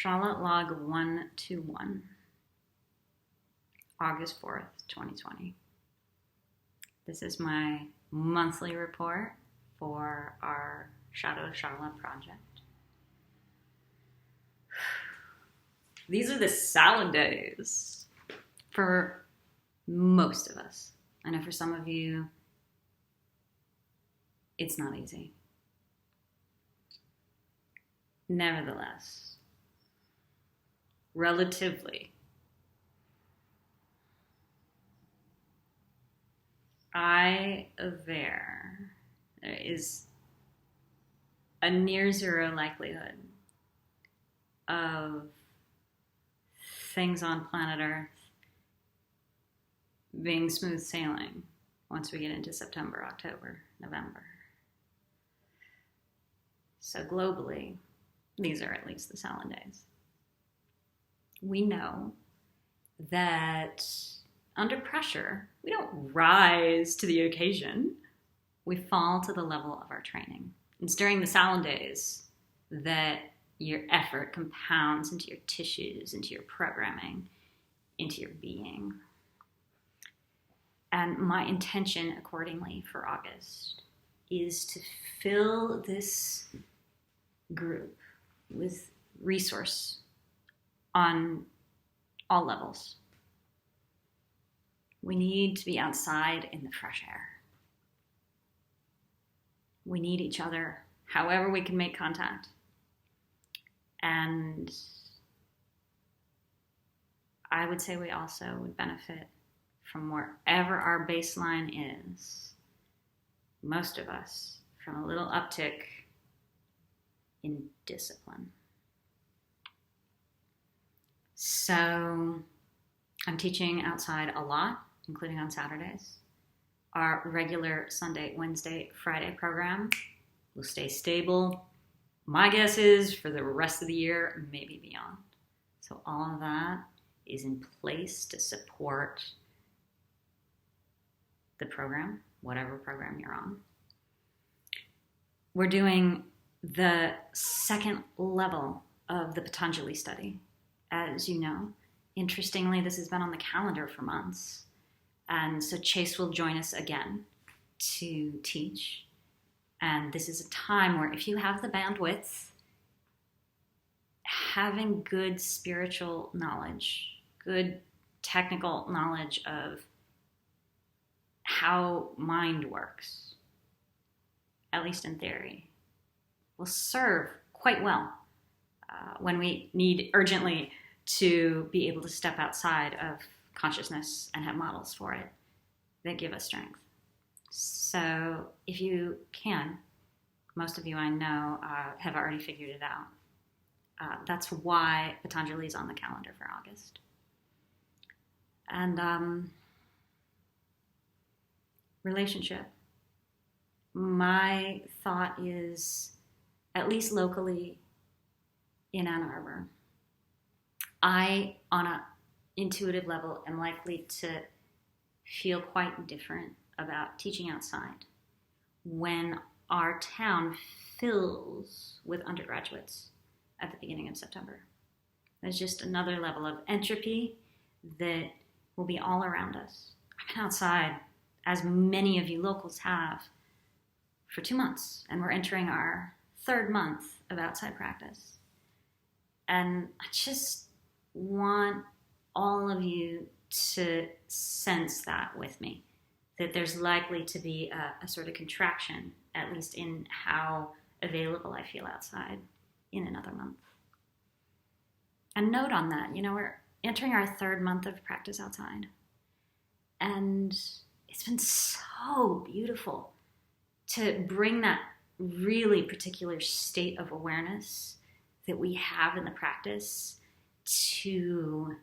SHALA log 121, August 4th, 2020. This is my monthly report for our Shadow SHALA project. These are the salad days for most of us. I know for some of you, it's not easy. Nevertheless, relatively, I aver there is a near zero likelihood of things on planet Earth being smooth sailing once we get into September, October, November. So globally, these are at least the salad days. We know that under pressure, we don't rise to the occasion. We fall to the level of our training. It's during the salad days that your effort compounds into your tissues, into your programming, into your being. And my intention accordingly for August is to fill this group with resource on all levels. We need to be outside in the fresh air. We need each other however we can make contact. And I would say we also would benefit from wherever our baseline is, most of us, from a little uptick in discipline. So I'm teaching outside a lot, including on Saturdays. Our regular Sunday, Wednesday, Friday program will stay stable. My guess is for the rest of the year, maybe beyond. So all of that is in place to support the program, whatever program you're on. We're doing the second level of the Patanjali study. As you know, interestingly, this has been on the calendar for months. And so Chase will join us again to teach. And this is a time where if you have the bandwidth, having good spiritual knowledge, good technical knowledge of how mind works, at least in theory, will serve quite well when we need urgently to be able to step outside of consciousness and have models for it that give us strength. So if you can, most of you I know have already figured it out. That's why Patanjali is on the calendar for August. And relationship. My thought is, at least locally in Ann Arbor, I, on an intuitive level, am likely to feel quite different about teaching outside when our town fills with undergraduates at the beginning of September. There's just another level of entropy that will be all around us. I've been outside, as many of you locals have, for 2 months, and we're entering our third month of outside practice. And I just want all of you to sense that with me, that there's likely to be a sort of contraction, at least in how available I feel outside in another month. And note on that, we're entering our third month of practice outside. And it's been so beautiful to bring that really particular state of awareness that we have in the practice to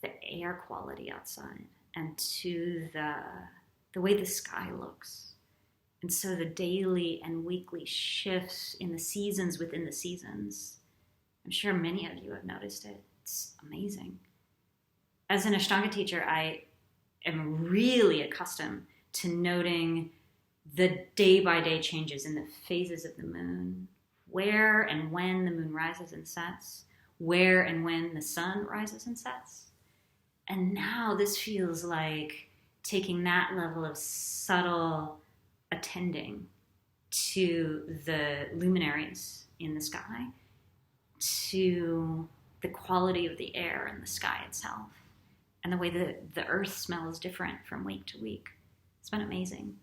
the air quality outside and to the way the sky looks. And so the daily and weekly shifts in the seasons within the seasons, I'm sure many of you have noticed it. It's amazing. As an Ashtanga teacher, I am really accustomed to noting the day-by-day changes in the phases of the moon, where and when the moon rises and sets, where and when the sun rises and sets. And now this feels like taking that level of subtle attending to the luminaries in the sky, to the quality of the air in the sky itself, and the way the earth smells different from week to week. It's been amazing.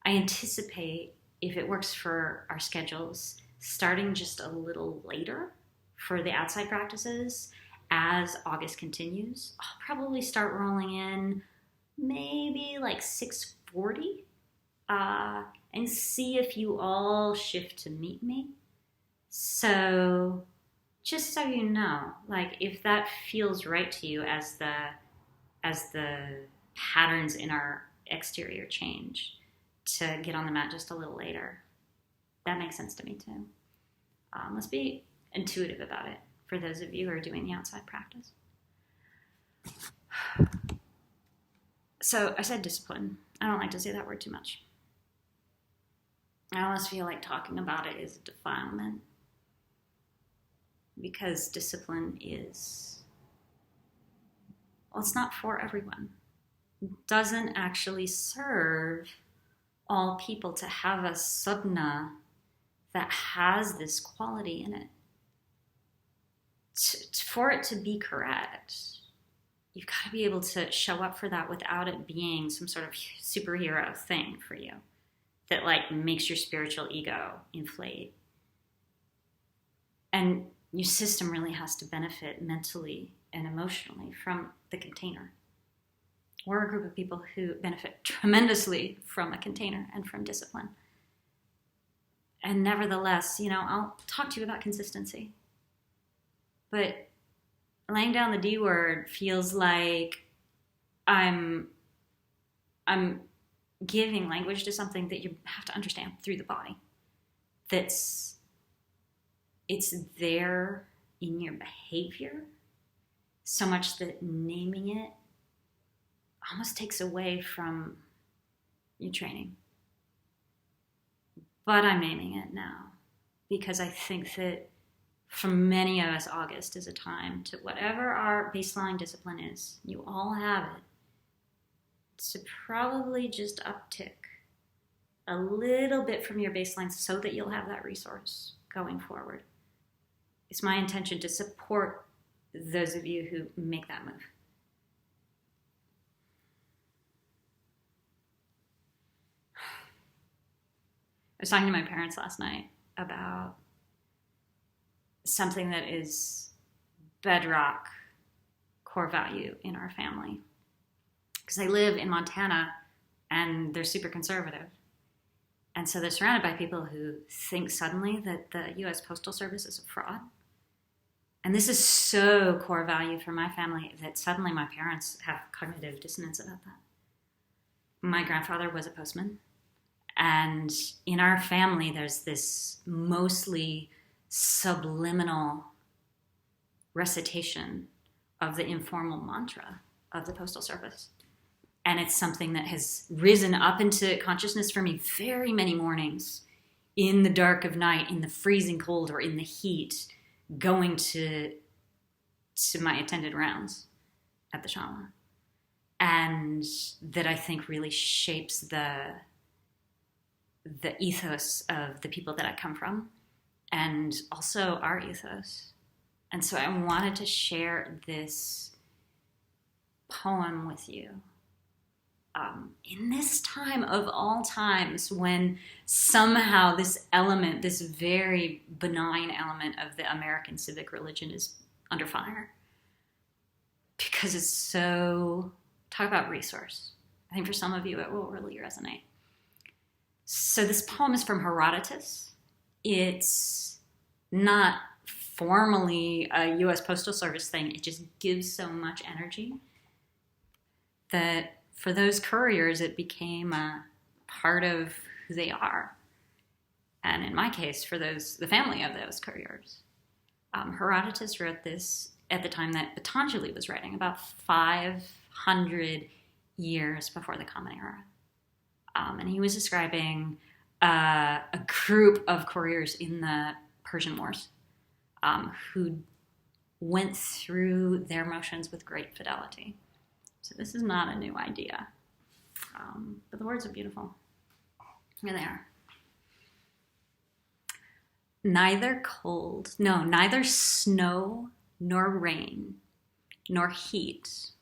I anticipate, if it works for our schedules, starting just a little later for the outside practices as August continues. I'll probably start rolling in maybe like 6:40 and see if you all shift to meet me. So just so you know, like if that feels right to you as the patterns in our exterior change, to get on the mat just a little later. That makes sense to me too. Let's be intuitive about it for those of you who are doing the outside practice. So I said discipline. I don't like to say that word too much. I almost feel like talking about it is a defilement, because discipline is, well, it's not for everyone. It doesn't actually serve all people to have a sadhana that has this quality in it. For it to be correct, you've got to be able to show up for that without it being some sort of superhero thing for you that like makes your spiritual ego inflate. And your system really has to benefit mentally and emotionally from the container. We're a group of people who benefit tremendously from a container and from discipline. And nevertheless, I'll talk to you about consistency. But laying down the D word feels like I'm giving language to something that you have to understand through the body. It's there in your behavior, so much that naming it almost takes away from your training. But I'm naming it now because I think that for many of us, August is a time to, whatever our baseline discipline is, you all have it, to probably just uptick a little bit from your baseline so that you'll have that resource going forward. It's my intention to support those of you who make that move. I was talking to my parents last night about something that is bedrock core value in our family. Because they live in Montana and they're super conservative. And so they're surrounded by people who think suddenly that the U.S. Postal Service is a fraud. And this is so core value for my family that suddenly my parents have cognitive dissonance about that. My grandfather was a postman. And in our family, there's this mostly subliminal recitation of the informal mantra of the Postal Service. And it's something that has risen up into consciousness for me very many mornings in the dark of night, in the freezing cold or in the heat, going to my attended rounds at the SHALA. And that I think really shapes the ethos of the people that I come from, and also our ethos. And so I wanted to share this poem with you in this time of all times, when somehow this element, this very benign element of the American civic religion, is under fire. Because it's so, talk about resource. I think for some of you it will really resonate. So this poem is from Herodotus. It's not formally a U.S. Postal Service thing. It just gives so much energy that for those couriers, it became a part of who they are. And in my case, for the family of those couriers. Herodotus wrote this at the time that Patanjali was writing, about 500 years before the Common Era. And he was describing a group of couriers in the Persian Wars who went through their motions with great fidelity. So this is not a new idea. But the words are beautiful. Here they are. Neither snow nor rain, nor heat,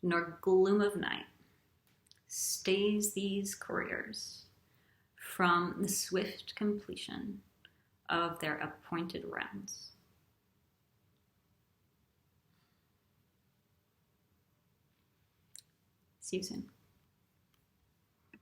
nor gloom of night stays these couriers from the swift completion of their appointed rounds. See you soon.